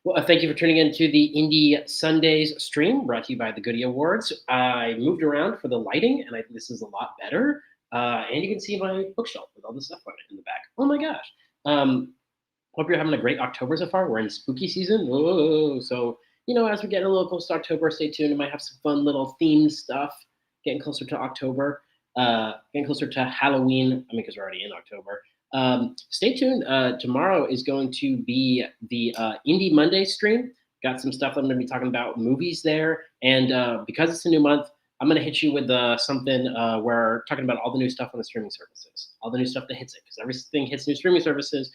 Well, thank you for tuning in to the Indie Sundays stream brought to you by the Goody Awards. I moved around for the lighting, and this is a lot better. And you can see my bookshelf with all the stuff on it in the back. Oh my gosh. Hope you're having a great October so far. We're in spooky season. Whoa. So, as we get a little close to October, stay tuned. We might have some fun little themed stuff getting closer to October, getting closer to Halloween. Because we're already in October. Stay tuned. Tomorrow is going to be the Indie Monday stream. Got some stuff I'm going to be talking about movies there. And because it's a new month, I'm going to hit you with something where we're talking about all the new stuff on the streaming services, all the new stuff that hits it, because everything hits new streaming services.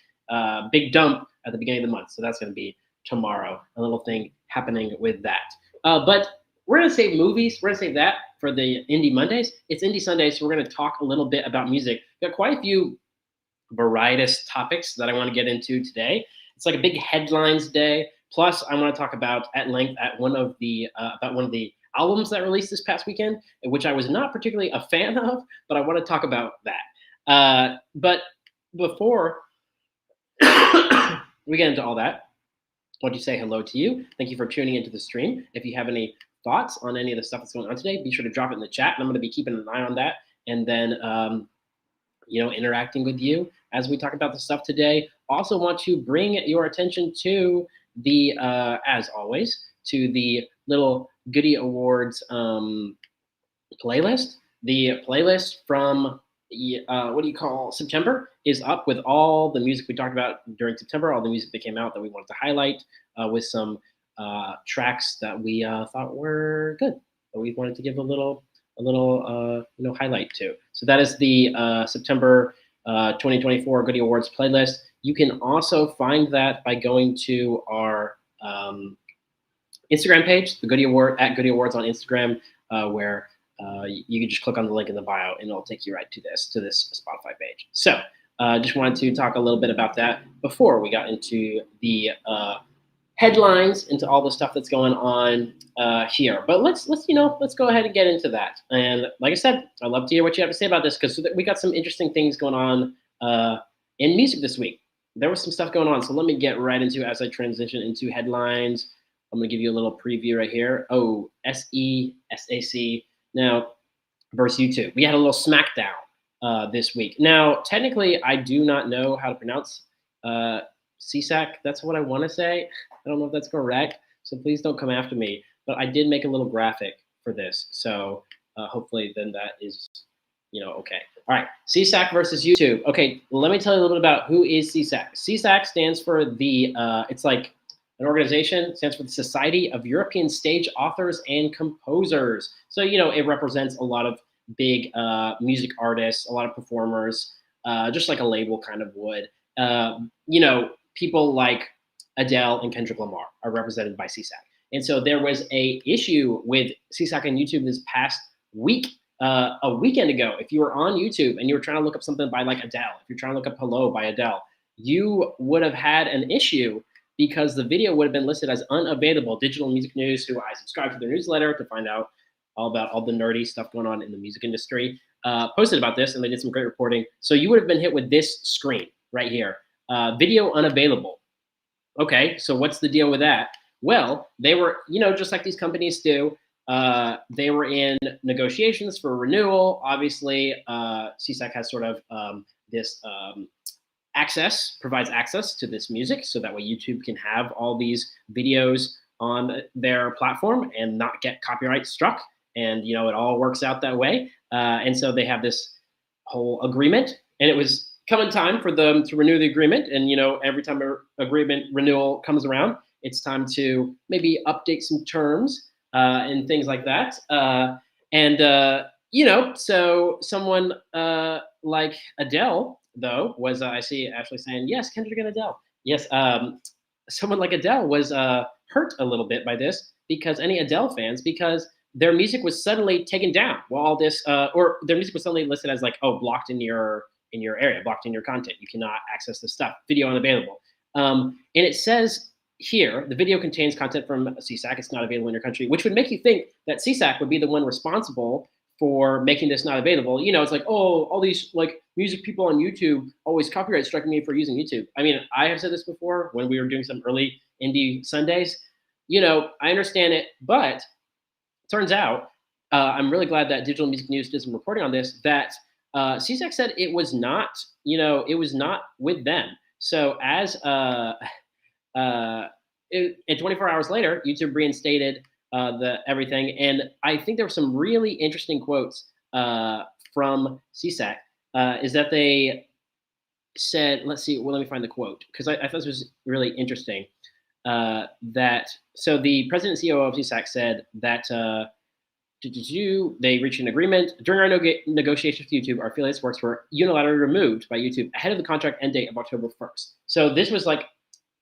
Big dump at the beginning of the month. So that's going to be tomorrow, a little thing happening with that. But we're going to save movies. We're going to save that for the Indie Mondays. It's Indie Sunday, so we're going to talk a little bit about music. We've got quite a few varietous topics that I want to get into today. It's like a big headlines day. Plus, I want to talk about at length about one of the albums that released this past weekend, which I was not particularly a fan of, but I want to talk about that. But before we get into all that, I want to say hello to you. Thank you for tuning into the stream. If you have any thoughts on any of the stuff that's going on today, be sure to drop it in the chat, and I'm going to be keeping an eye on that. And then interacting with you as we talk about the stuff today. Also want to bring your attention to the, as always, to the little Goody Awards playlist. The playlist from, September is up with all the music we talked about during September, all the music that came out that we wanted to highlight with some tracks that we thought were good, that we wanted to give a little highlight to. So that is the September 2024 Goody Awards playlist. You can also find that by going to our Instagram page, the Goody Award at Goody Awards on Instagram, where you can just click on the link in the bio and it'll take you right to this Spotify page. So just wanted to talk a little bit about that before we got into the headlines, into all the stuff that's going on here. But let's go ahead and get into that. And like I said, I'd love to hear what you have to say about this, because we got some interesting things going on in music this week. There was some stuff going on, so let me get right into it as I transition into headlines. I'm going to give you a little preview right here. Oh, SESAC now versus YouTube. We had a little smackdown this week. Now, technically, I do not know how to pronounce SESAC. That's what I want to say. I don't know if that's correct, so please don't come after me. But I did make a little graphic for this, so hopefully then that is, okay. All right, SESAC versus YouTube. Okay, let me tell you a little bit about who is SESAC. SESAC stands for the, it's like an organization, stands for the Society of European Stage Authors and Composers. So, it represents a lot of big music artists, a lot of performers, just like a label kind of would. People like Adele and Kendrick Lamar are represented by SESAC. And so there was a issue with SESAC and YouTube this past week, a weekend ago. If you were on YouTube and you were trying to look up something by like Adele, if you're trying to look up Hello by Adele, you would have had an issue because the video would have been listed as unavailable. Digital Music News, who I subscribe to their newsletter to find out all about all the nerdy stuff going on in the music industry, posted about this, and they did some great reporting. So you would have been hit with this screen right here, video unavailable. Okay, so what's the deal with that? Well, they were, just like these companies do, they were in negotiations for renewal. Obviously, SESAC has sort of this provides access to this music, so that way YouTube can have all these videos on their platform and not get copyright struck. And, it all works out that way. And so they have this whole agreement, and it was coming time for them to renew the agreement. And, every time an agreement renewal comes around, it's time to maybe update some terms and things like that. So someone like Adele, though, was, I see Ashley saying, yes, Kendrick and Adele. Yes, someone like Adele was hurt a little bit by this, because because their music was suddenly taken down while all this, or their music was suddenly listed as like, oh, blocked in your area, blocked in your content. You cannot access this stuff, video unavailable. And it says here, the video contains content from SESAC. It's not available in your country, which would make you think that SESAC would be the one responsible for making this not available. It's like, oh, all these like music people on YouTube always copyright striking me for using YouTube. I mean, I have said this before when we were doing some early indie Sundays. I understand it, but turns out, I'm really glad that Digital Music News did some reporting on this. That SESAC said it was not, it was not with them. So as and 24 hours later, YouTube reinstated the everything, and I think there were some really interesting quotes from SESAC. Is that they said, let's see, well, let me find the quote because I thought this was really interesting. That so the president and CEO of SESAC said that they reached an agreement during our negotiations with YouTube. Our affiliates works were unilaterally removed by YouTube ahead of the contract end date of October 1st. So this was like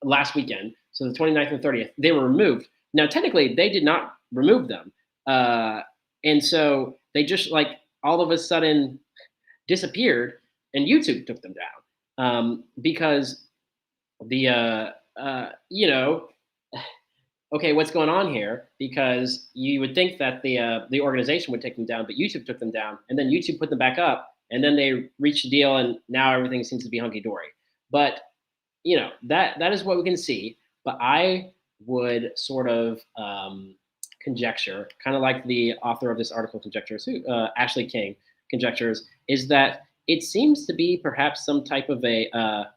last weekend. So the 29th and 30th, they were removed. Now, technically, they did not remove them. And so they just like all of a sudden disappeared and YouTube took them down because the, okay, what's going on here? Because you would think that the organization would take them down, but YouTube took them down, and then YouTube put them back up, and then they reached a deal, and now everything seems to be hunky dory. But that is what we can see. But I would sort of conjecture, kind of like the author of this article conjectures, Ashley King conjectures, is that it seems to be perhaps some type of a.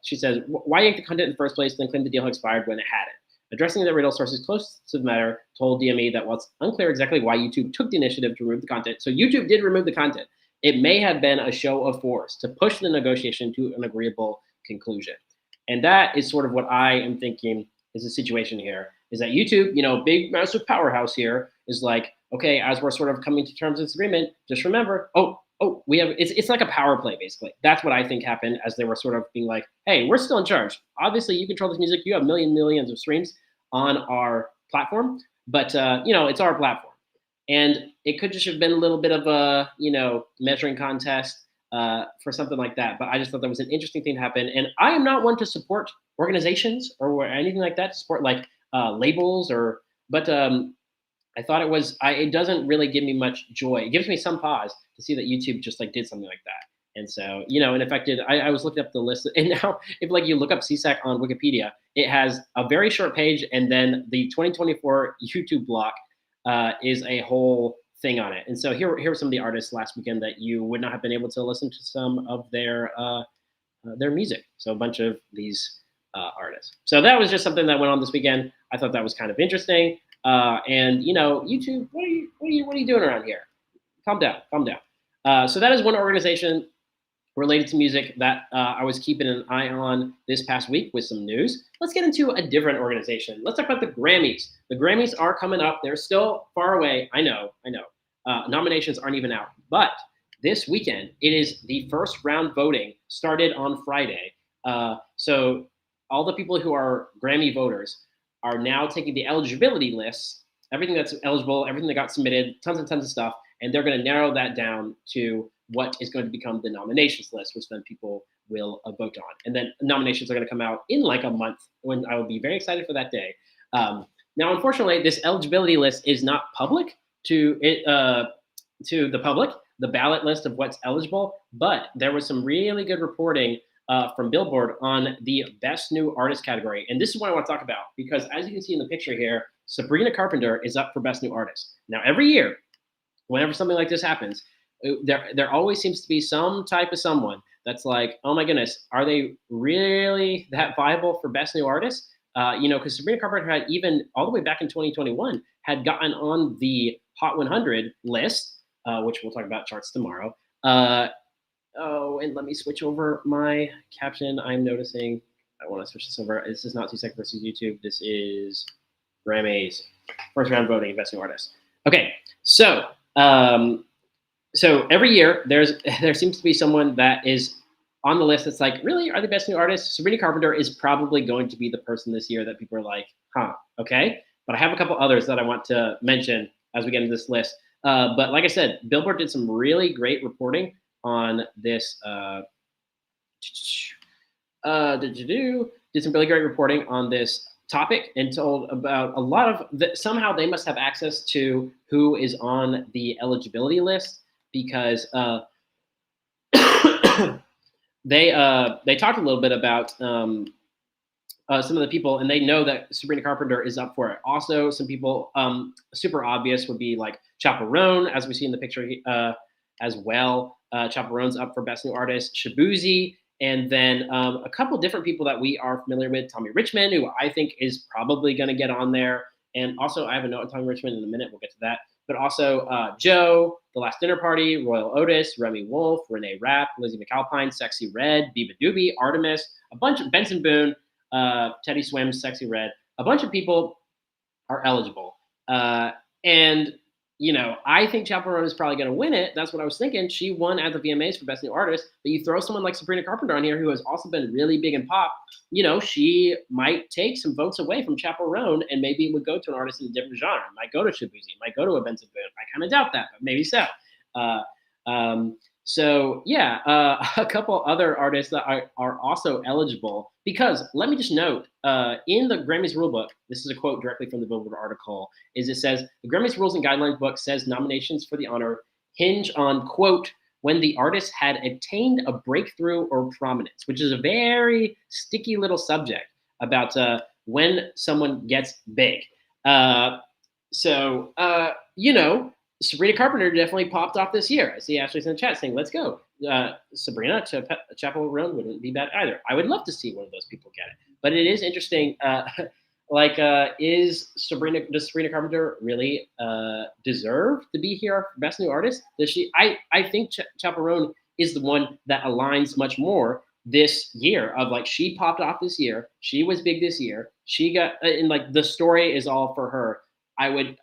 She says, "Why yank the content in the first place, then claim the deal had expired when it hadn't?" Addressing the riddle, sources close to the matter told DME that while it's unclear exactly why YouTube took the initiative to remove the content, so YouTube did remove the content, it may have been a show of force to push the negotiation to an agreeable conclusion. And that is sort of what I am thinking is the situation here, is that YouTube, big, massive powerhouse here, is like, okay, as we're sort of coming to terms of this agreement, just remember, we have, it's like a power play, basically. That's what I think happened as they were sort of being like, hey, we're still in charge. Obviously, you control this music. You have millions of streams on our platform, but, it's our platform. And it could just have been a little bit of a, measuring contest for something like that. But I just thought that was an interesting thing to happen. And I am not one to support organizations or anything like that, to support like labels but I thought it doesn't really give me much joy. It gives me some pause to see that YouTube just like did something like that. And so, in effect, I was looking up the list, and now if like you look up SESAC on Wikipedia, it has a very short page, and then the 2024 YouTube block is a whole thing on it. And so here are some of the artists last weekend that you would not have been able to listen to some of their music. So a bunch of these artists. So that was just something that went on this weekend. I thought that was kind of interesting. And YouTube, what are you doing around here? Calm down. So that is one organization related to music that I was keeping an eye on this past week with some news. Let's get into a different organization. Let's talk about the Grammys. The Grammys are coming up. They're still far away. I know. Nominations aren't even out. But this weekend, it is the first round voting started on Friday. So all the people who are Grammy voters are now taking the eligibility lists, everything that's eligible, everything that got submitted, tons and tons of stuff, and they're going to narrow that down to what is going to become the nominations list, which then people will vote on. And then nominations are going to come out in like a month, when I will be very excited for that day. Now, unfortunately, this eligibility list is not public to the public, the ballot list of what's eligible, but there was some really good reporting from Billboard on the Best New Artist category. And this is what I want to talk about, because as you can see in the picture here, Sabrina Carpenter is up for Best New Artist. Now, every year, whenever something like this happens, there always seems to be some type of someone that's like, oh my goodness, are they really that viable for Best New Artist? Because Sabrina Carpenter had, even all the way back in 2021, had gotten on the Hot 100 list, which we'll talk about charts tomorrow. And let me switch over my caption. I'm noticing, I want to switch this over. This is not SESAC versus YouTube. This is Grammys, first round voting, Best New Artist. Okay, so every year there seems to be someone that is on the list that's like, really, are they Best New Artist? Sabrina Carpenter is probably going to be the person this year that people are like, okay. But I have a couple others that I want to mention as we get into this list. But like I said, Billboard did some really great reporting on this. Did some really great reporting on this topic and told about a lot of somehow they must have access to who is on the eligibility list. because they talked a little bit about some of the people, and they know that Sabrina Carpenter is up for it. Also, some people super obvious would be like Chaperone, as we see in the picture as well. Chaperone's up for Best New Artist. Shabuzi, and then a couple different people that we are familiar with. Tommy Richman, who I think is probably going to get on there. And also, I have a note on Tommy Richman in a minute. We'll get to that. But also Joe, The Last Dinner Party, Royal Otis, Remy Wolf, Renee Rapp, Lizzie McAlpine, Sexy Red, Biba Doobie, Artemis, a bunch of Benson Boone, Teddy Swims, Sexy Red. A bunch of people are eligible. And, you know, I think Chaperone is probably going to win it. That's what I was thinking. She won at the VMAs for Best New Artist. But you throw someone like Sabrina Carpenter on here, who has also been really big in pop, you know, she might take some votes away from Chaperone and maybe it would go to an artist in a different genre. It might go to Shabuzi, might go to a Benson Boone. I kind of doubt that, but maybe so. So yeah, a couple other artists that are also eligible, because let me just note, in the Grammys rulebook, this is a quote directly from the Billboard article, is it says, the Grammys Rules and Guidelines book says nominations for the honor hinge on, quote, when the artist had attained a breakthrough or prominence, which is a very sticky little subject about when someone gets big. You know, Sabrina Carpenter definitely popped off this year. I see Ashley's in the chat saying, let's go. Sabrina Chaperone wouldn't be bad either. I would love to see one of those people get it. But it is interesting. Does Sabrina Carpenter really deserve to be here for Best New Artist? Does she? I think Chaperone is the one that aligns much more this year, of like, she popped off this year. She was big this year. She got, and like the story is all for her.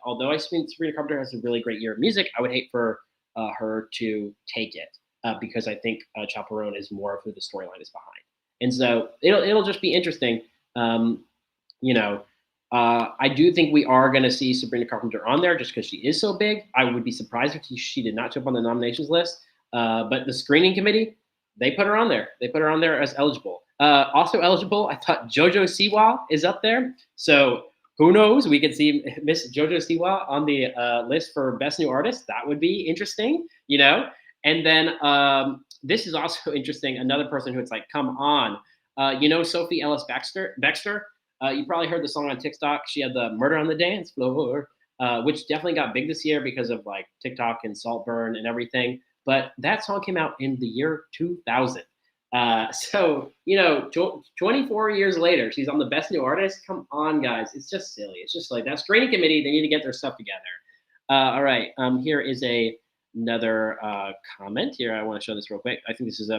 Although I think Sabrina Carpenter has a really great year of music, I would hate for her to take it because I think Chaperone is more of who the storyline is behind. And so it'll just be interesting. You know, I do think we are going to see Sabrina Carpenter on there just because she is so big. I would be surprised if she did not show up on the nominations list. But the screening committee, they put her on there. They put her on there as eligible. Also eligible, I thought JoJo Siwa is up there. So who knows? We could see Miss JoJo Siwa on the list for Best New Artist. That would be interesting, you know? And then this is also interesting. Another person who it's like, come on. You know Sophie Ellis Bextor? You probably heard the song on TikTok. She had the Murder on the Dance Floor, which definitely got big this year because of like TikTok and Saltburn and everything. But that song came out in the year 2000. So, you know, 24 years later, she's on the Best New Artist. Come on, guys. It's just silly. It's just like that screening committee, they need to get their stuff together. All right. Here is another comment here. I want to show this real quick. I think this is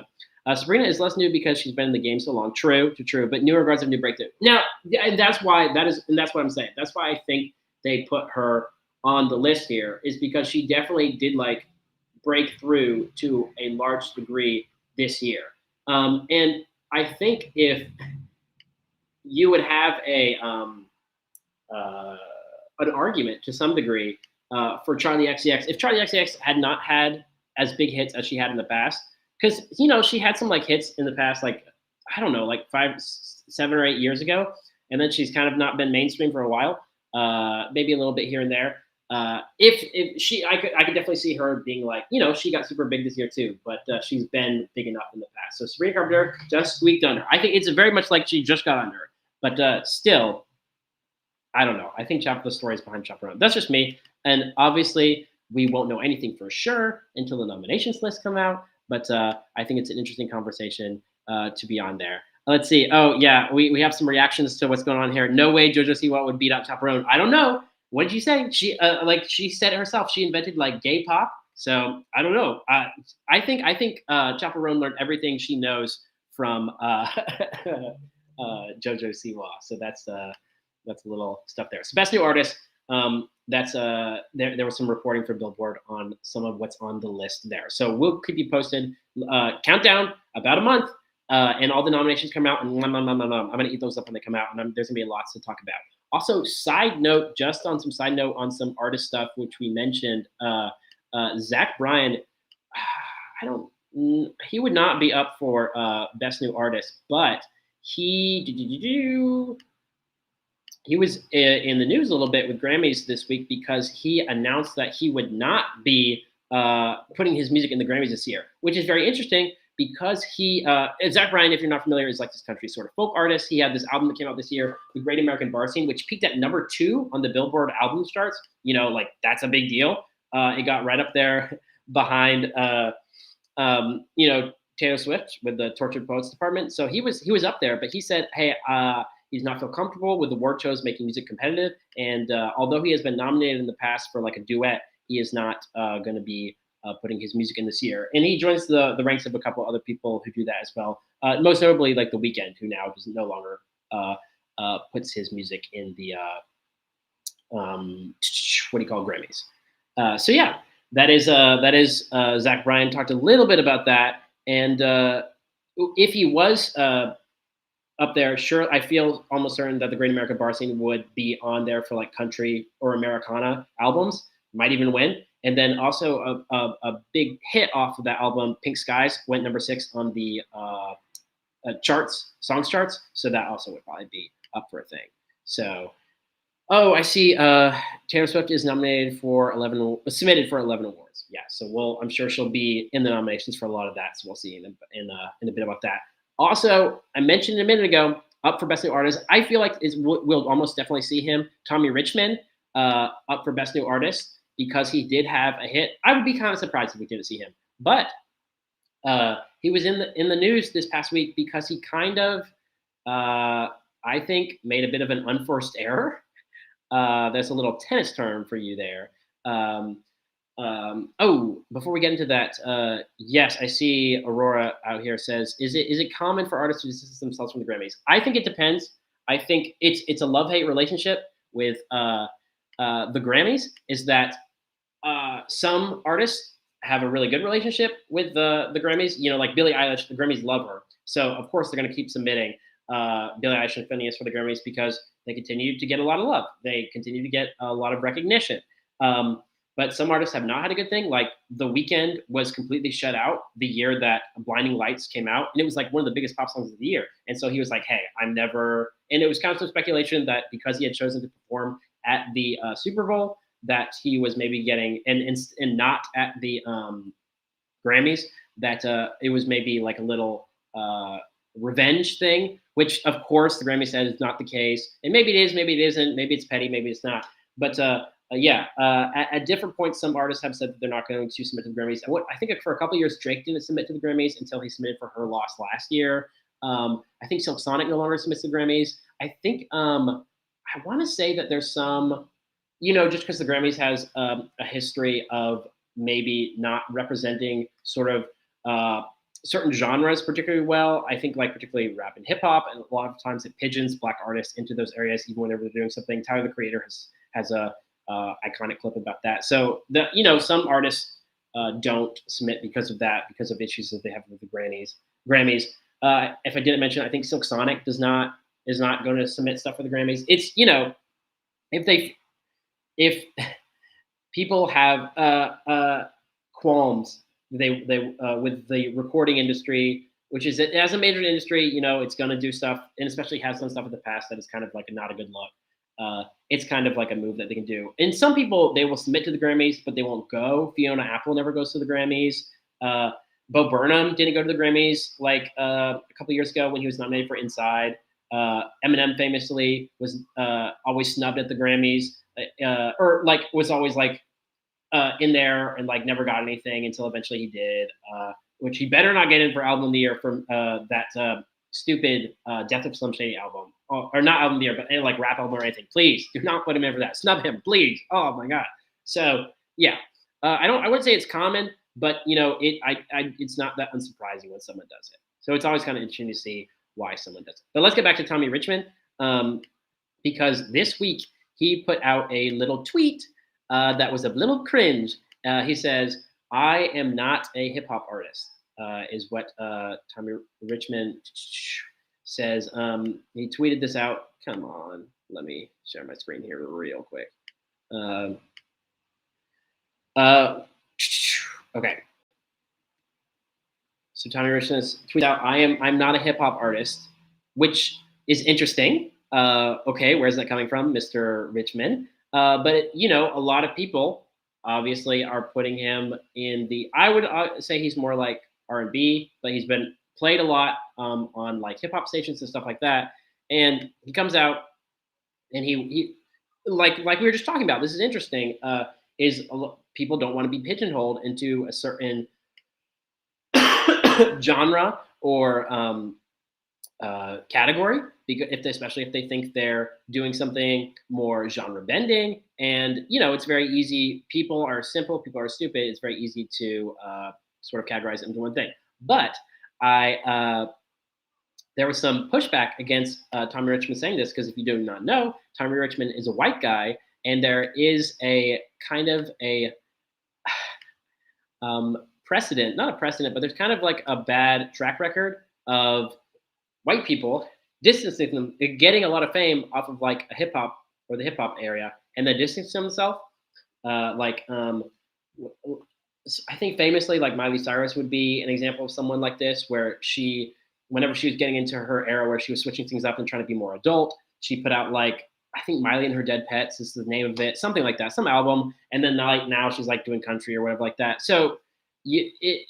Sabrina is less new because she's been in the game so long. True, but new regards of new breakthrough. Now, and that's what I'm saying. That's why I think they put her on the list here, is because she definitely did like break through to a large degree this year. And I think if you would have an argument to some degree for Charli XCX, if Charli XCX had not had as big hits as she had in the past, because, you know, she had some like hits in the past, like, I don't know, like 5, 7 or 8 years ago, and then she's kind of not been mainstream for a while, maybe a little bit here and there. I could definitely see her being like, you know, she got super big this year too, but she's been big enough in the past. So Sabrina Carpenter just squeaked under. I think it's very much like she just got under, but still, I don't know. I think the story is behind Chaperone. That's just me, and obviously we won't know anything for sure until the nominations list come out. But I think it's an interesting conversation to be on there. Let's see. Oh yeah, we have some reactions to what's going on here. No way JoJo Siwa would beat out Chaperone. I don't know. What did you say? She she said it herself. She invented like gay pop. So I don't know. I think Chaperone learned everything she knows from JoJo Siwa. So that's a little stuff there. So Best New Artist. There was some reporting from Billboard on some of what's on the list there. So we'll keep you posted. Countdown about a month, and all the nominations come out. And I'm gonna eat those up when they come out. And there's gonna be lots to talk about. Also, side note on some artist stuff, which we mentioned, Zach Bryan, he would not be up for Best New Artist, but he was in the news a little bit with Grammys this week because he announced that he would not be putting his music in the Grammys this year, which is very interesting because Zach Bryan, if you're not familiar, is like this country sort of folk artist. He had this album that came out this year, The Great American Bar Scene, which peaked at #2 on the Billboard albums charts. Like that's a big deal. It got right up there behind, Taylor Swift with the Tortured Poets Department. So he was up there, but he said, hey, he's not feel comfortable with award shows making music competitive. And although he has been nominated in the past for like a duet, he is not going to be putting his music in this year. And he joins the ranks of a couple other people who do that as well. Most notably, like The Weeknd, who now does no longer puts his music in the Grammys. So yeah, that is Zach Bryan. Talked a little bit about that, and if he was up there, sure, I feel almost certain that The Great American Bar Scene would be on there for like country or Americana albums, might even win. And then also a big hit off of that album, Pink Skies, went #6 on the songs charts. So that also would probably be up for a thing. So, I see Taylor Swift is submitted for 11 awards. Yeah, so I'm sure she'll be in the nominations for a lot of that. So we'll see in a bit about that. Also, I mentioned a minute ago, up for Best New Artist. I feel like we'll almost definitely see him, Tommy Richman, up for Best New Artist because he did have a hit. I would be kind of surprised if we didn't see him, but he was in the news this past week because he kind of, I think, made a bit of an unforced error. There's a little tennis term for you there. Before we get into that, yes, I see Aurora out here says, is it common for artists to distance themselves from the Grammys? I think it depends. I think it's a love-hate relationship with the Grammys, is that some artists have a really good relationship with the Grammys. Like Billie Eilish, the Grammys love her. So of course they're going to keep submitting Billie Eilish and Phineas for the Grammys because they continue to get a lot of love. They continue to get a lot of recognition. But some artists have not had a good thing. Like The Weeknd was completely shut out the year that Blinding Lights came out. And it was like one of the biggest pop songs of the year. And so he was like, hey, I'm never, and it was kind of some speculation that because he had chosen to perform at the Super Bowl, that he was maybe getting, and not at the Grammys, that it was maybe like a little revenge thing, which of course the Grammy said is not the case. And maybe it is, maybe it isn't, maybe it's petty, maybe it's not. But at different points, some artists have said that they're not going to submit to the Grammys. And I think for a couple of years, Drake didn't submit to the Grammys until he submitted for Her Loss last year. I think Silk Sonic no longer submits to the Grammys. I think I want to say that there's some, just because the Grammys has a history of maybe not representing sort of certain genres particularly well. I think like particularly rap and hip hop, and a lot of times it pigeons Black artists into those areas, even whenever they're doing something. Tyler the Creator has a iconic clip about that. So some artists don't submit because of that, because of issues that they have with the Grammys. If I didn't mention, I think Silk Sonic is not going to submit stuff for the Grammys. It's if people have qualms they with the recording industry, which is as a major industry, it's going to do stuff, and especially has done stuff in the past that is kind of like not a good look. It's kind of like a move that they can do. And some people, they will submit to the Grammys, but they won't go. Fiona Apple never goes to the Grammys. Bo Burnham didn't go to the Grammys like a couple years ago when he was nominated for Inside. Eminem famously was always snubbed at the Grammys, or like was always like in there and like never got anything until eventually he did, which he better not get in for album of the year from that stupid Death of Slim Shady album, or not album of the year, but like rap album or anything. Please do not put him in for that. Snub him, please. Oh my god. So yeah, I wouldn't say it's common, but it's not that unsurprising when someone does it. So it's always kind of interesting to see why someone does it. But let's get back to Tommy Richman, because this week he put out a little tweet that was a little cringe. He says, "I am not a hip hop artist," is what Tommy Richman says. He tweeted this out. Come on, let me share my screen here real quick. Okay. So Tommy Richman tweeted out, I'm not a hip hop artist," which is interesting. Okay, where's that coming from, Mr. Richman? But a lot of people obviously are putting him in the. I would say he's more like R&B, but he's been played a lot on like hip hop stations and stuff like that. And he comes out and he like we were just talking about. This is interesting. People don't want to be pigeonholed into a certain genre or category, because especially if they think they're doing something more genre bending. And it's very easy. People are simple. People are stupid. It's very easy to sort of categorize it into one thing. But there was some pushback against Tommy Richman saying this, because if you do not know, Tommy Richman is a white guy, and there is a kind of a precedent, not a precedent, but there's kind of like a bad track record of white people distancing them, getting a lot of fame off of like a hip hop or the hip hop area, and then distancing themselves. I think famously, like Miley Cyrus would be an example of someone like this, where whenever she was getting into her era where she was switching things up and trying to be more adult, she put out like, I think Miley and Her Dead Pets is the name of it, something like that, some album, and then like now she's like doing country or whatever like that. So it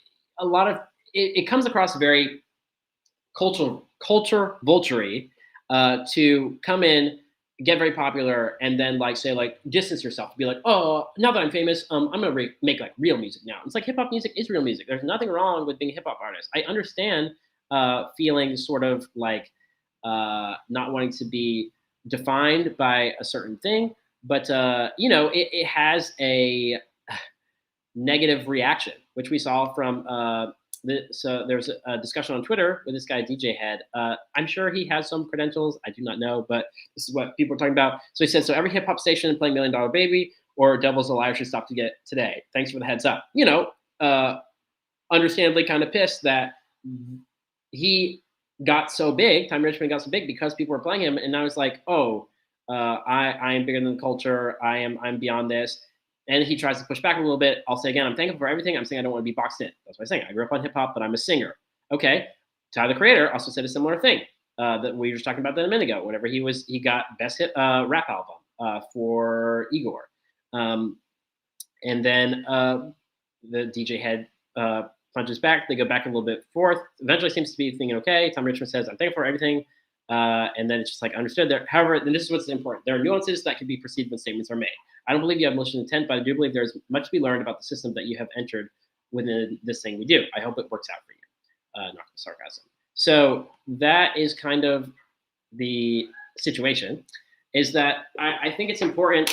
comes across very culture vulture to come in, get very popular, and then like say like distance yourself, be like, oh, now that I'm famous, I'm gonna make like real music now. It's like hip hop music is real music. There's nothing wrong with being a hip hop artist. I understand feeling sort of like not wanting to be defined by a certain thing, but it has a negative reaction, which we saw from so there's a discussion on Twitter with this guy DJ Head. I'm sure he has some credentials. I do not know, but this is what people are talking about. So he said, so every hip hop station playing $1 Million Baby or Devil's a Liar should stop to get today. Thanks for the heads up. Understandably kind of pissed that he got so big, Tommy Richman got so big because people were playing him, and now it's like, oh, I am bigger than the culture. I'm beyond this. And he tries to push back a little bit. I'll say again, I'm thankful for everything. I'm saying I don't want to be boxed in. That's what I'm saying. I grew up on hip hop, but I'm a singer. Okay. Tyler, the Creator, also said a similar thing that we were just talking about that a minute ago. Whenever he got best hit rap album for Igor, and then the DJ Head punches back. They go back a little bit forth. Eventually, seems to be thinking, okay. Tom Richman says, I'm thankful for everything. And then it's just like understood there. However, then this is what's important. There are nuances that can be perceived when statements are made. I don't believe you have malicious intent, but I do believe there's much to be learned about the system that you have entered within this thing we do. I hope it works out for you. Not sarcasm. So that is kind of the situation. Is that I think it's important.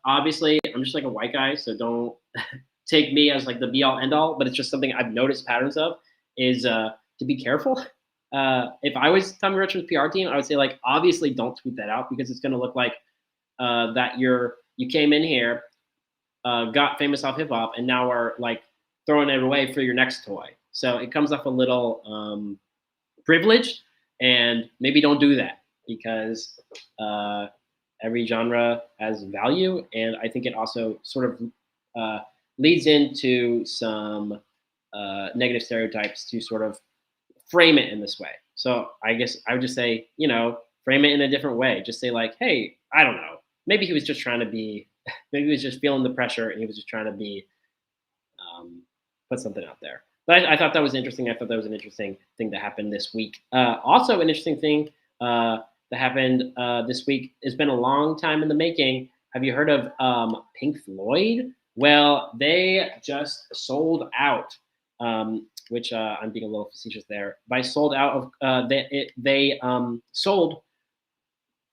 Obviously, I'm just like a white guy, so don't take me as like the be all end all. But it's just something I've noticed patterns of is to be careful. If I was Tommy Richman's PR team, I would say like obviously don't tweet that out, because it's going to look like that you came in here, got famous off hip hop, and now are like throwing it away for your next toy. So it comes off a little privileged, and maybe don't do that, because every genre has value, and I think it also sort of leads into some negative stereotypes to sort of frame it in this way. So I guess I would just say, frame it in a different way. Just say like, hey, I don't know. Maybe he was just trying to be, maybe he was just feeling the pressure, and he was just trying to be, put something out there. But I thought that was interesting. I thought that was an interesting thing that happened this week. Also, an interesting thing that happened this week. It's been a long time in the making. Have you heard of Pink Floyd? Well, they just sold out, which I'm being a little facetious there. By sold out of, they sold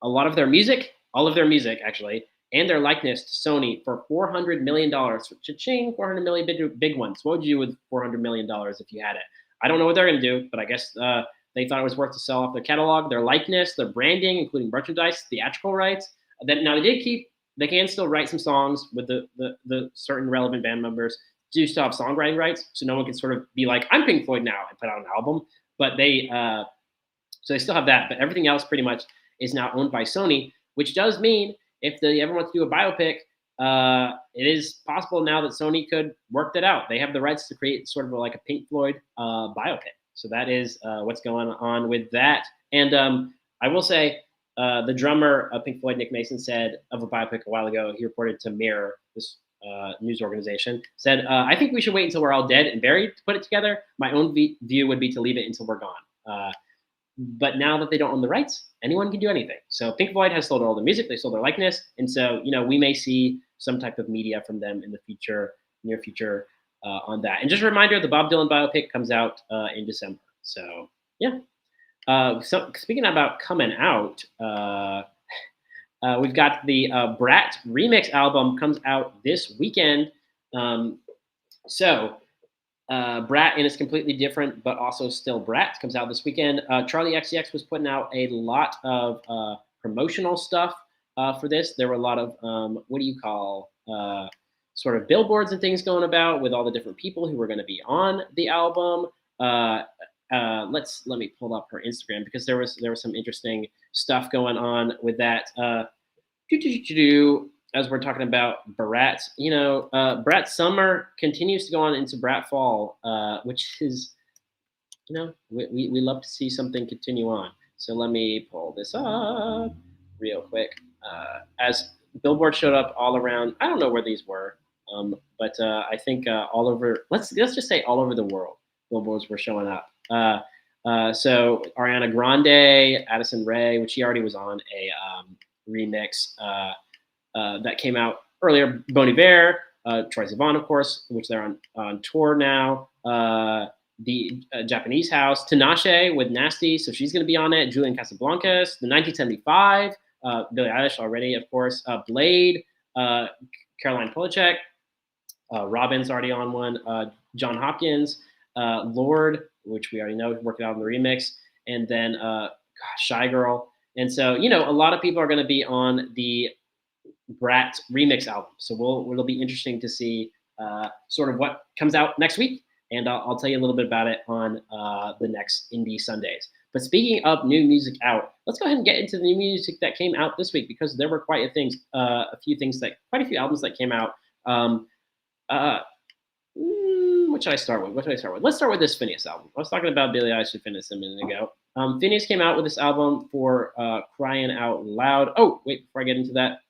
a lot of their music, all of their music actually, and their likeness to Sony for $400 million. Cha-ching, 400 million, big ones. What would you do with $400 million if you had it? I don't know what they're going to do, but I guess they thought it was worth to sell off their catalog, their likeness, their branding, including merchandise, theatrical rights. Now they can still write some songs with the certain relevant band members. Do still have songwriting rights, so no one can sort of be like, I'm Pink Floyd now, and put out an album. But so they still have that, but everything else pretty much is now owned by Sony, which does mean if they ever want to do a biopic, it is possible now that Sony could work that out. They have the rights to create sort of like a Pink Floyd biopic. So that is what's going on with that. And I will say, the drummer of Pink Floyd, Nick Mason, said of a biopic a while ago, he reported to Mirror, this news organization, said, "I think we should wait until we're all dead and buried to put it together. My own view would be to leave it until we're gone." But now that they don't own the rights, anyone can do anything. So Pink Floyd has sold all the music, they sold their likeness, and so we may see some type of media from them in the near future, on that. And just a reminder, the Bob Dylan biopic comes out in December. So yeah. So speaking about coming out, we've got the Brat remix album comes out this weekend. So Brat and it's completely different, but also still Brat comes out this weekend. Charlie XCX was putting out a lot of promotional stuff for this. There were a lot of what do you call sort of billboards and things going about with all the different people who were going to be on the album. Let me pull up her Instagram because there was some interesting stuff going on with that. As we're talking about Brat, Brat summer continues to go on into Brat fall, which is, we love to see something continue on. So let me pull this up real quick. As Billboard showed up all around, I don't know where these were, but I think all over. Let's just say all over the world, billboards were showing up. So Ariana Grande, Addison Rae, which she already was on a remix that came out earlier. Bon Iver, Troye Sivan, of course, which they're on tour now. The Japanese House, Tinashe with Nasty, so she's going to be on it. Julian Casablancas, the 1975, Billie Eilish already, of course. Blade, Caroline Polachek, Robin's already on one. John Hopkins, Lord, which we already know, working out on the remix, and then Shy Girl. And so, a lot of people are going to be on the Brat remix album. So it'll be interesting to see sort of what comes out next week. And I'll tell you a little bit about it on the next Indie Sundays. But speaking of new music out, let's go ahead and get into the new music that came out this week because there were quite a few albums that came out. What should I start with? Let's start with this Phineas album. I was talking about Billie Eilish and Phineas a minute ago. Phineas came out with this album for Crying Out Loud. Oh, wait, before I get into that,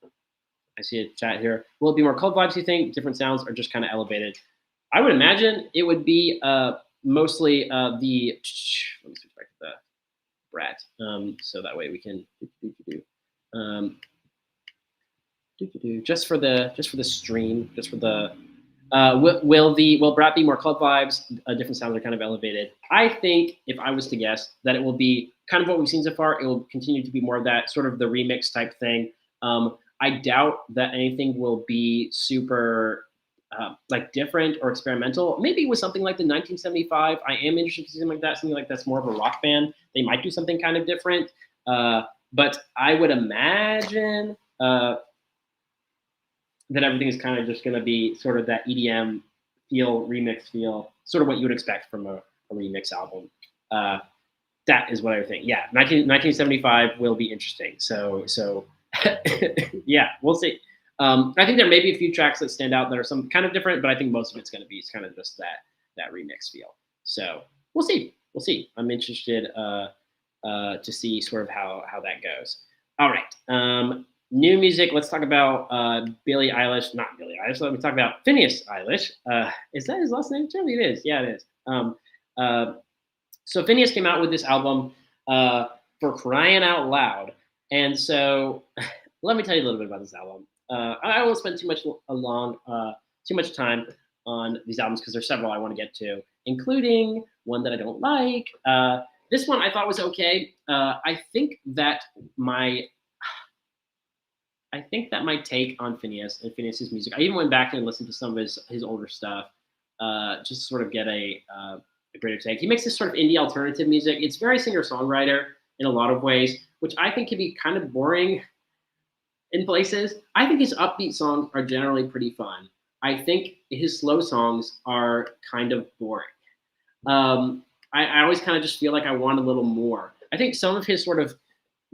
I see a chat here. Will it be more cult vibes, you think? Different sounds or just kind of elevated? I would imagine it would be mostly the. Let me switch back to the Brat, so that way we can just for the stream, just for the. Will Brat be more cult vibes? Different sounds are kind of elevated. I think if I was to guess that it will be kind of what we've seen so far. It will continue to be more of that sort of the remix type thing. I doubt that anything will be super like different or experimental. Maybe with something like the 1975. I am interested in something like that's more of a rock band. They might do something kind of different. But I would imagine that everything is kind of just going to be sort of that EDM feel, remix feel, sort of what you would expect from a remix album. That is what I think. Yeah, 1975 will be interesting. So yeah, we'll see. I think there may be a few tracks that stand out that are some kind of different, but I think most of it's going to be kind of just that remix feel. So we'll see. I'm interested to see sort of how that goes. All right. New music. Let's talk about Billie Eilish. Not Billie Eilish. Let me talk about Phineas Eilish. Is that his last name? Surely it is. Yeah, it is. So Phineas came out with this album for Crying Out Loud. And so let me tell you a little bit about this album. I won't spend too much time on these albums because there's several I want to get to, including one that I don't like. This one I thought was okay. I think that my take on Phineas and Phineas's music, I even went back and listened to some of his older stuff, just to sort of get a greater take. He makes this sort of indie alternative music. It's very singer-songwriter in a lot of ways, which I think can be kind of boring in places. I think his upbeat songs are generally pretty fun. I think his slow songs are kind of boring. I always kind of just feel like I want a little more. I think some of his sort of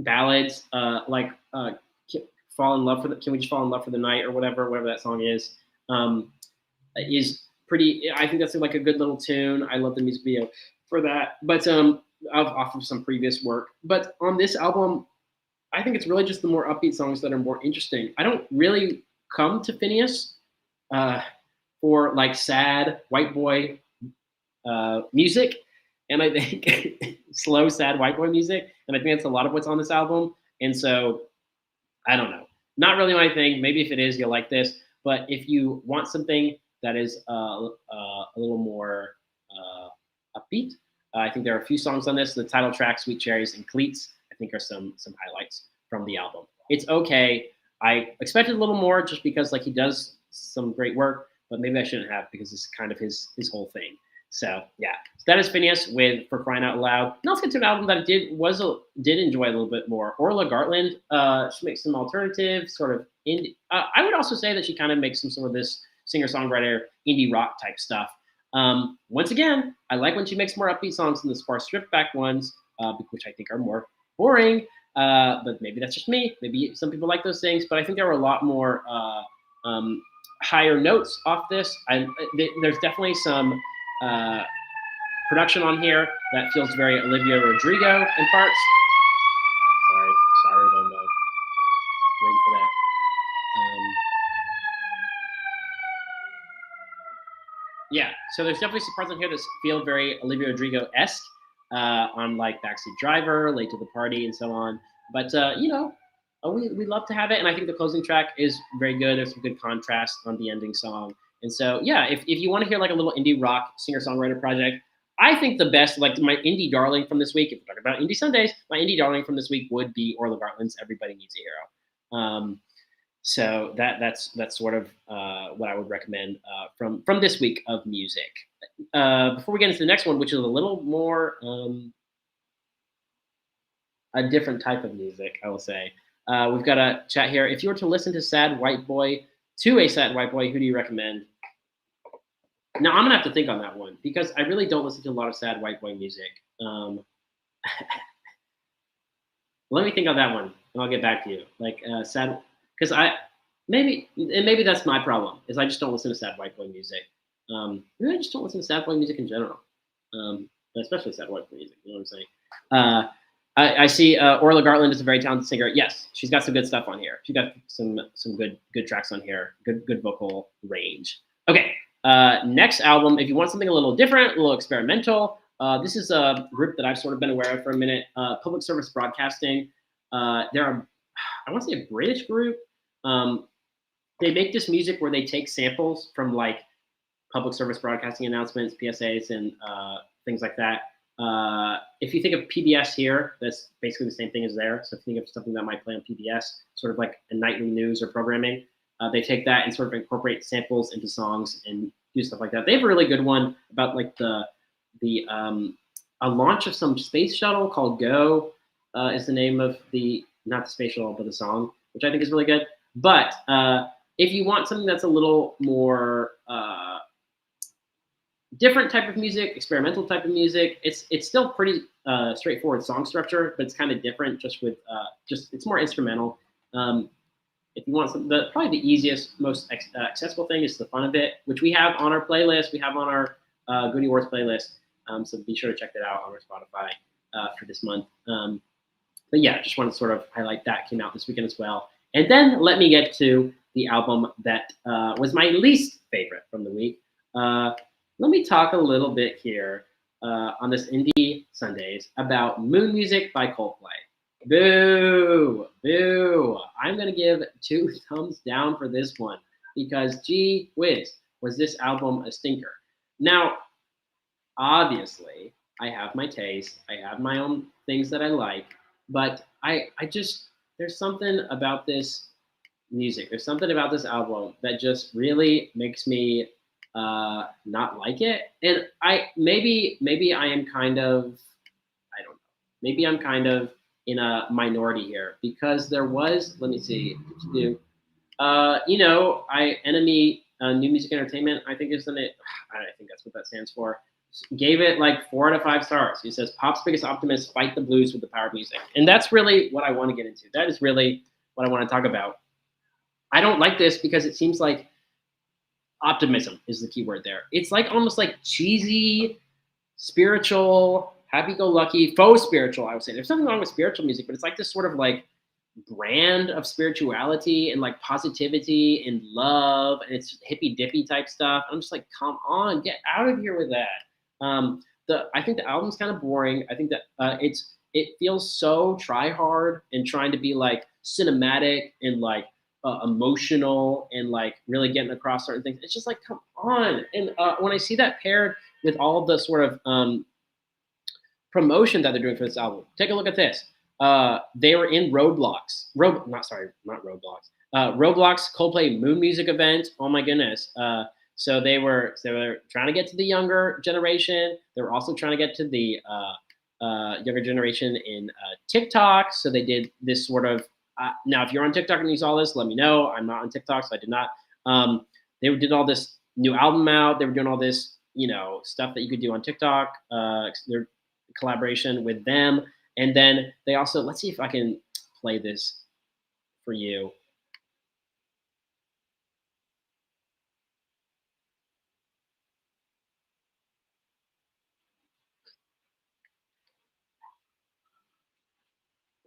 ballads, like "Fall in Love for the," "Can We Just Fall in Love for the Night" or whatever that song is pretty. I think that's like a good little tune. I love the music video for that. But off of some previous work. But on this album, I think it's really just the more upbeat songs that are more interesting. I don't really come to Phineas uh, for like sad white boy music, and I think slow, sad white boy music, and I think that's a lot of what's on this album. And so I don't know, not really my thing. Maybe if it is, you'll like this. But if you want something that is a little more upbeat, I think there are a few songs on this. The title track, "Sweet Cherries" and "Cleats," I think are some highlights from the album. It's okay. I expected a little more just because like he does some great work, but maybe I shouldn't have because it's kind of his whole thing. So yeah, so that is Phineas with "For Crying Out Loud." Now let's get to an album that I did enjoy a little bit more. Orla Gartland, she makes some alternative sort of indie. I would also say that she kind of makes some sort of this singer songwriter indie rock type stuff. Once again, I like when she makes more upbeat songs than the sparse stripped back ones, which I think are more boring. But maybe that's just me. Maybe some people like those things, but I think there were a lot more higher notes off this. There's definitely some production on here that feels very Olivia Rodrigo in parts. Sorry, don't wait for that. Yeah, so there's definitely some parts on here that feel very Olivia Rodrigo-esque, on like Backseat Driver, Late to the Party, and so on. But we love to have it, and I think the closing track is very good. There's some good contrast on the ending song, and so yeah, if you want to hear like a little indie rock singer-songwriter project, I think the best, like my indie darling from this week, if we're talking about Indie Sundays, my indie darling from this week would be Orla Gartland's "Everybody Needs a Hero." So that's sort of what I would recommend from this week of music. Before we get into the next one, which is a little more a different type of music, I will say. We've got a chat here. If you were to listen to a sad white boy, who do you recommend? Now I'm gonna have to think on that one because I really don't listen to a lot of sad white boy music. Let me think on that one, and I'll get back to you. Like sad, because maybe that's my problem is I just don't listen to sad white boy music. Maybe I just don't listen to sad boy music in general, but especially sad white boy music. You know what I'm saying? I see Orla Gartland is a very talented singer. Yes, she's got some good stuff on here. She's got some good tracks on here. Good vocal range. Okay, next album. If you want something a little different, a little experimental, this is a group that I've sort of been aware of for a minute. Public Service Broadcasting. They're I want to say a British group. They make this music where they take samples from like public service broadcasting announcements, PSAs, and things like that. If you think of PBS here, that's basically the same thing as there. So if you think of something that might play on PBS, sort of like a nightly news or programming, they take that and sort of incorporate samples into songs and do stuff like that. They have a really good one about like a launch of some space shuttle called Go is the name of not the space shuttle, but the song, which I think is really good. But if you want something that's a little more different type of music, experimental type of music, it's still pretty straightforward song structure, but it's kind of different just with it's more instrumental. If you want probably the easiest, most accessible thing is the fun of it, which we have on our playlist. We have on our Goody Awards playlist. So be sure to check that out on our Spotify for this month. But yeah, just want to sort of highlight that came out this weekend as well. And then let me get to the album that was my least favorite from the week. Let me talk a little bit here on this Indie Sundays about Moon Music by Coldplay. Boo! Boo! I'm going to give 2 thumbs down for this one because gee whiz, was this album a stinker. Now, obviously, I have my taste. I have my own things that I like, but I just, there's something about this music. There's something about this album that just really makes me not like it. And maybe I am kind of, I don't know, maybe I'm kind of in a minority here because there was, let me see, Enemy New Music Entertainment, I think isn't it? I think that's what that stands for. Gave it like 4 out of 5 stars. He says, "Pop's biggest optimists fight the blues with the power of music." And that's really what I want to get into. That is really what I want to talk about. I don't like this because it seems like optimism is the key word there. It's like almost like cheesy, spiritual, happy-go-lucky, faux spiritual, I would say. There's nothing wrong with spiritual music, but it's like this sort of like brand of spirituality and like positivity and love, and it's hippy dippy type stuff. I'm just like, come on, get out of here with that. The I think the album's kind of boring. I think that it feels so try hard and trying to be like cinematic and like emotional and like really getting across certain things. It's just like, come on. And when I see that paired with all of the sort of promotion that they're doing for this album. Take a look at this. They were in Roblox. Not Roblox. Roblox Coldplay Moon Music event. Oh my goodness. So they were trying to get to the younger generation. They were also trying to get to the younger generation in TikTok. So they did this sort of. Now, if you're on TikTok and you saw this, let me know. I'm not on TikTok, so I did not. They did all this new album out. They were doing all this, stuff that you could do on TikTok. They're collaboration with them. And then they also, let's see if I can play this for you.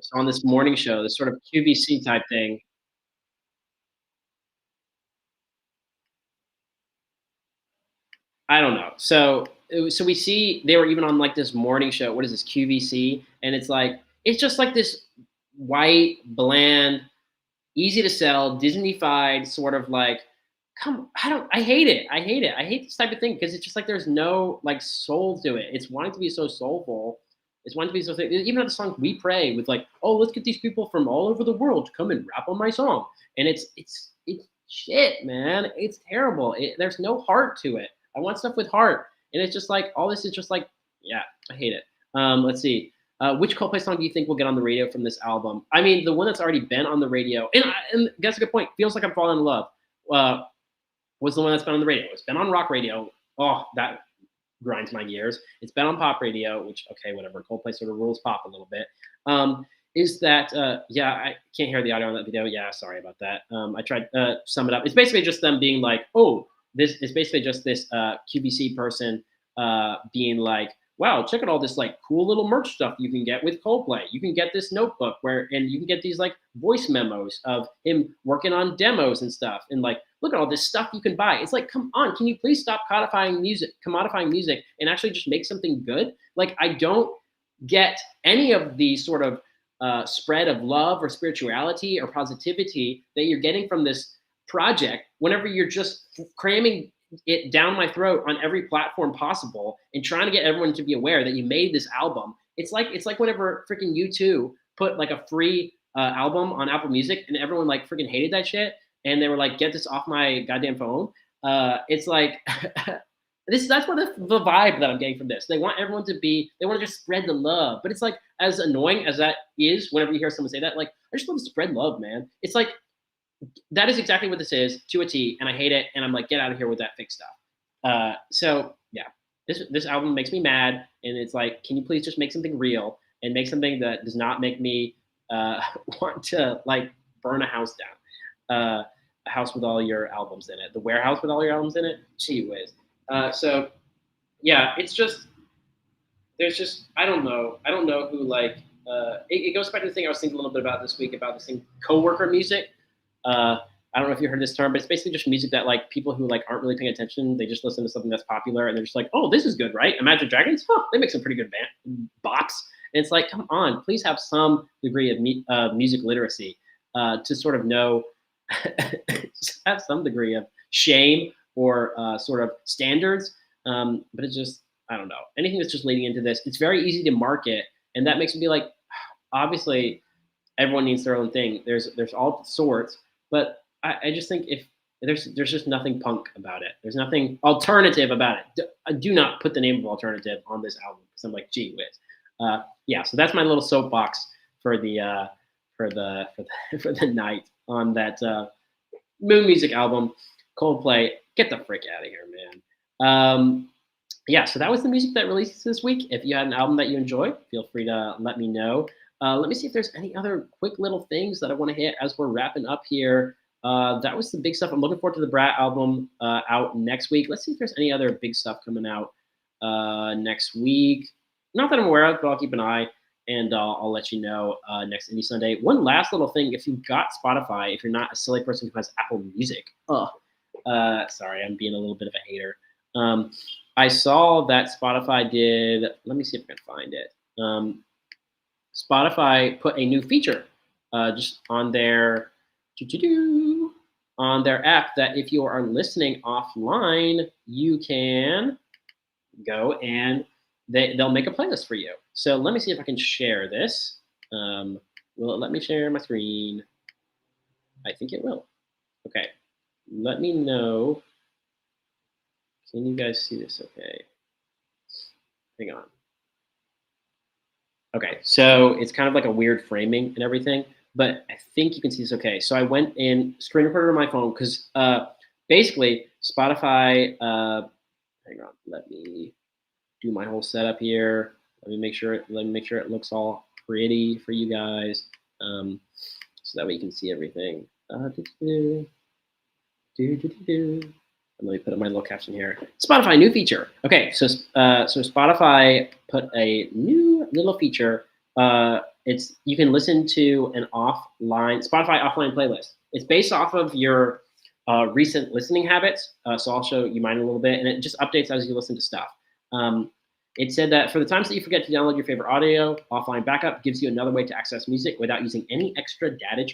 So on this morning show, this sort of QVC type thing. I don't know. So we see they were even on like this morning show. What is this, QVC? And it's just like this white, bland, easy to sell, Disney-fied sort of like, I hate it. I hate it. I hate this type of thing because it's just like there's no like soul to it. It's wanting to be so soulful. It's wanting to be so even at the song "We Pray" with like, oh, let's get these people from all over the world to come and rap on my song, and it's shit, man. It's terrible. There's no heart to it. I want stuff with heart, and it's just like all this is just like, yeah, I hate it. Let's see. Which Coldplay song do you think will get on the radio from this album? I mean, the one that's already been on the radio, and that's a good point. Feels like I'm falling in love. Uh, was the one that's been on the radio. It's been on rock radio. Oh, that grinds my gears. It's been on pop radio, which okay, whatever. Coldplay sort of rules pop a little bit. Is that yeah? I can't hear the audio on that video. Yeah, sorry about that. I tried sum it up. It's basically just them being like, oh, this is basically just this QVC person being like, wow, check out all this like cool little merch stuff you can get with Coldplay. You can get this notebook and you can get these like voice memos of him working on demos and stuff. And like, look at all this stuff you can buy. It's like, come on, can you please stop commodifying music and actually just make something good? Like, I don't get any of the sort of spread of love or spirituality or positivity that you're getting from this project whenever you're just cramming it down my throat on every platform possible and trying to get everyone to be aware that you made this album. It's like whenever freaking U2 put like a free album on Apple Music and everyone like freaking hated that shit and they were like, get this off my goddamn phone. It's like that's what the vibe that I'm getting from this. They want everyone they want to just spread the love. But it's like, as annoying as that is, whenever you hear someone say that, like, I just want to spread love, man. It's like, that is exactly what this is to a T, and I hate it. And I'm like, get out of here with that fake stuff. So yeah, this album makes me mad, and it's like, can you please just make something real and make something that does not make me want to like burn a house down, a house with all your albums in it, the warehouse with all your albums in it. Gee whiz. So yeah, it's just I don't know who like it goes back to the thing I was thinking a little bit about this week about this thing, coworker music. I don't know if you heard this term, but it's basically just music that like people who like aren't really paying attention, they just listen to something that's popular and they're just like, oh, this is good, right? Imagine Dragons, they make some pretty good bops. And it's like, come on, please have some degree of music literacy to sort of know, have some degree of shame or sort of standards. But it's just, I don't know, anything that's just leading into this, it's very easy to market. And that makes me be like, obviously everyone needs their own thing. There's all sorts, but I just think if there's just nothing punk about it. There's nothing alternative about it. Do not put the name of alternative on this album because I'm like, gee whiz. Yeah, so that's my little soapbox for the for the night on that Moon Music album. Coldplay, get the frick out of here, man. Yeah, so that was the music that releases this week. If you had an album that you enjoyed, feel free to let me know. Let me see if there's any other quick little things that I want to hit as we're wrapping up here. That was the big stuff. I'm looking forward to the Brat album out next week. Let's see if there's any other big stuff coming out next week. Not that I'm aware of, but I'll keep an eye. and I'll let you know next Indie Sunday. One last little thing: if you've got Spotify, if you're not a silly person who has Apple Music, sorry, I'm being a little bit of a hater. I saw that Spotify did. Let me see if I can find it. Spotify put a new feature just on their app that if you are listening offline, you can go and they'll make a playlist for you. So let me see if I can share this. Will it let me share my screen? I think it will. Okay, let me know. Can you guys see this okay? Hang on. Okay, so it's kind of like a weird framing and everything, but I think you can see this okay. So I went in, screen recorded on my phone, because basically Spotify, hang on, let me do my whole setup here. Let me make sure it looks all pretty for you guys, so that way you can see everything. Let me put up my little caption here. Spotify new feature. Okay, so Spotify put a new little feature. You can listen to an Spotify offline playlist. It's based off of your recent listening habits. So I'll show you mine a little bit, and it just updates as you listen to stuff. It said that for the times that you forget to download your favorite audio, offline backup gives you another way to access music without using any extra data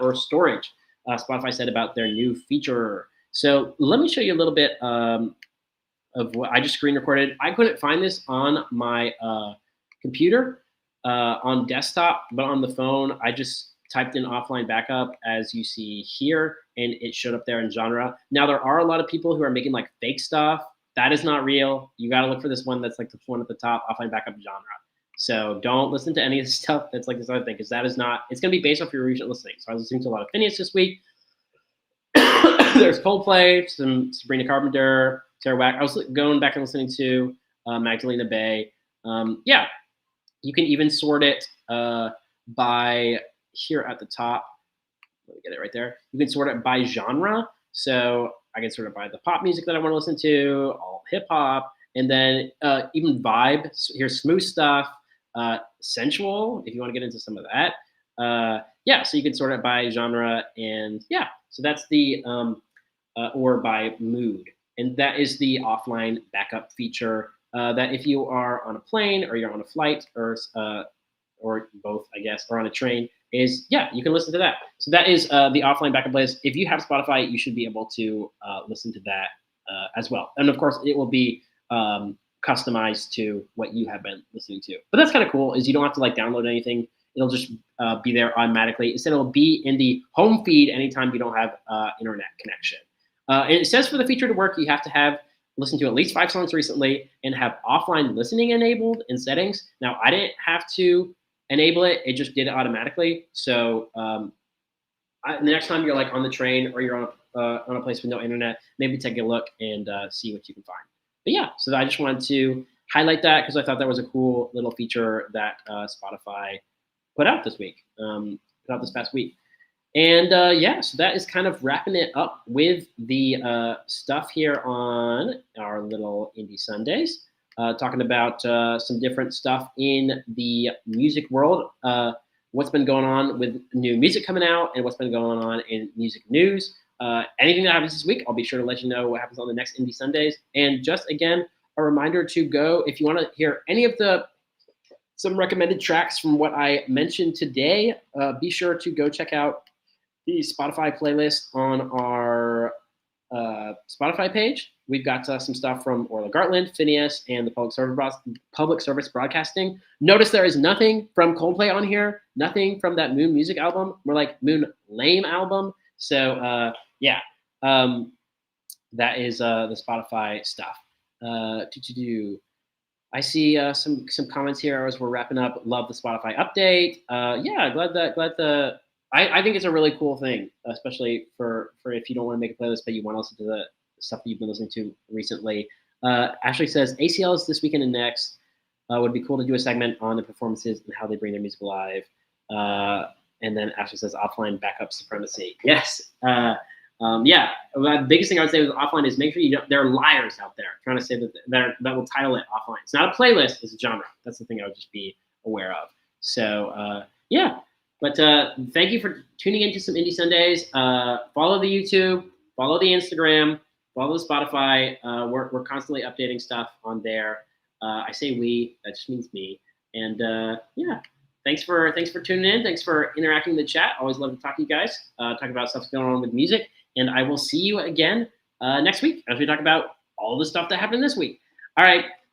or storage. Spotify said about their new feature. So let me show you a little bit of what I just screen recorded. I couldn't find this on my computer on desktop, but on the phone, I just typed in offline backup, as you see here, and it showed up there in genre. Now, there are a lot of people who are making like fake stuff. That is not real. You got to look for this one that's like the one at the top, offline backup genre. So don't listen to any of the stuff that's like this other thing, because that is not, it's going to be based off your recent listening. So I was listening to a lot of Phineas this week. There's Coldplay, some Sabrina Carpenter, Sarah Wack. I was going back and listening to Magdalena Bay. Yeah, you can even sort it by here at the top. Let me get it right there. You can sort it by genre. So I can sort it by the pop music that I want to listen to, all hip hop, and then even vibe. Here's smooth stuff, sensual, if you want to get into some of that. Yeah, so you can sort it by genre, and yeah, so that's the or by mood, and that is the offline backup feature. That if you are on a plane or you're on a flight or both, I guess, or on a train, is you can listen to that. So that is the offline backup playlist. If you have Spotify, you should be able to listen to that as well, and of course, it will be customized to what you have been listening to. But that's kind of cool. Is you don't have to like download anything. It'll just be there automatically. Instead, it'll be in the home feed anytime you don't have internet connection. And it says for the feature to work, you have to have listened to at least 5 songs recently and have offline listening enabled in settings. Now, I didn't have to enable it. It just did it automatically. So the next time you're like on the train or you're on a place with no internet, maybe take a look and see what you can find. But yeah, so I just wanted to highlight that because I thought that was a cool little feature that Spotify put out this past week. And yeah, so that is kind of wrapping it up with the stuff here on our little Indie Sundays, talking about some different stuff in the music world, what's been going on with new music coming out and what's been going on in music news. Anything that happens this week, I'll be sure to let you know what happens on the next Indie Sundays. And just again, a reminder to go, if you want to hear any of some recommended tracks from what I mentioned today, be sure to go check out the Spotify playlist on our Spotify page. We've got some stuff from Orla Gartland, Phineas, and the Public Service Broadcasting. Notice there is nothing from Coldplay on here, nothing from that Moon Music album, more like Moon Lame album. So yeah, that is the Spotify stuff. I see some comments here as we're wrapping up. Love the Spotify update. Yeah, I think it's a really cool thing, especially for if you don't want to make a playlist, but you want to listen to the stuff that you've been listening to recently. Ashley says ACLs this weekend and next. Would be cool to do a segment on the performances and how they bring their music alive. And then Ashley says offline backup supremacy. Yes. Yeah. The biggest thing I would say with offline is make sure there are liars out there trying to say that will title it offline. It's not a playlist, it's a genre. That's the thing I would just be aware of. So yeah, but thank you for tuning into some Indie Sundays. Follow the YouTube, follow the Instagram, follow the Spotify. We're constantly updating stuff on there. I say we, that just means me. And yeah, thanks for tuning in. Thanks for interacting in the chat. Always love to talk to you guys. Talk about stuff going on with music. And I will see you again next week as we talk about all the stuff that happened this week. All right.